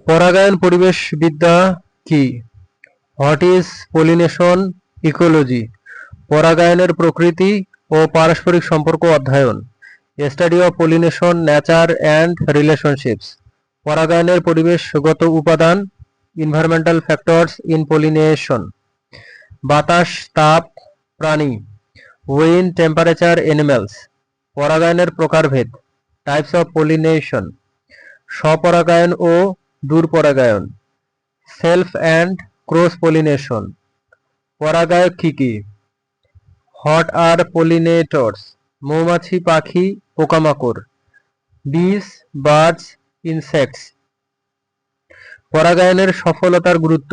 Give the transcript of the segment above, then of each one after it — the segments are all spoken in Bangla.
পরাগায়ন পরিবেশবিদ্যা কি? What is pollination ecology? পরাগায়নের প্রকৃতি ও পারস্পরিক সম্পর্ক অধ্যয়ন। Study of pollination, nature and relationships. পরাগায়নের পরিবেশগত উপাদান, এনভায়রনমেন্টাল ফ্যাক্টরস ইন পলিনেশন। বাতাস, তাপ, প্রাণী, উইন্ড, টেম্পারেচার, অ্যানিমেলস। পরাগায়নের প্রকারভেদ, টাইপস অফ পলিনেশন। স্বপরাগায়ন ও দূরপরাগায়ন, সেলফ অ্যান্ড ক্রস পলিনেশন। পরাগায়ক কি কি? What are pollinators? মৌমাছি, পাখি, পোকামাকড়। বিস, বার্ডস, ইনসেক্টস। পরাগায়নের সফলতার গুরুত্ব,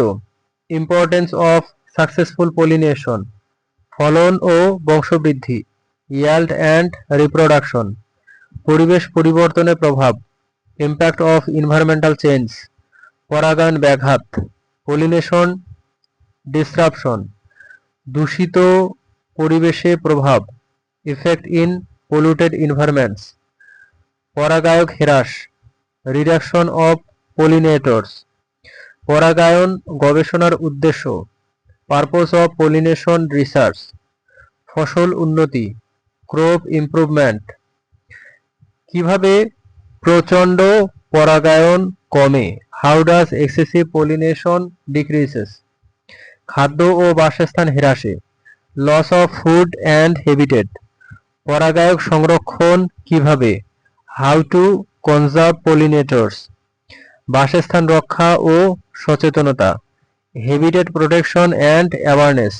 ইম্পর্টেন্স অফ সাকসেসফুল পলিনেশন। ফলন ও বংশবৃদ্ধি, yield অ্যান্ড রিপ্রোডাকশন। পরিবেশ পরিবর্তনের প্রভাব, ইম্প্যাক্ট অফ এনভায়রনমেন্টাল চেঞ্জ। পরাগায়ন ব্যাঘাত, পলিনেশন ডিসরাপশন। দূষিত পরিবেশে প্রভাব, ইফেক্ট ইন পলিউটেড এনভায়রনমেন্টস। পরাগায়ক হ্রাস, রিডাকশন অফ পলিনেটরস। পরাগায়ন গবেষণার উদ্দেশ্য, পারপোজ অফ পলিনেশন রিসার্চ। ফসল উন্নতি, ক্রপ ইমপ্রুভমেন্ট। কিভাবে প্রচণ্ড পরাগায়ন কমে? How does excessive pollination decreases? খাদ্য ও বাসস্থান হ্রাসে, loss of food and habitat. পরাগায়ক সংরক্ষণ কিভাবে? How to conserve pollinators. বাসস্থান রক্ষা ও সচেতনতা, হ্যাবিটেট প্রোটেকশন অ্যান্ড অ্যাওয়ারনেস।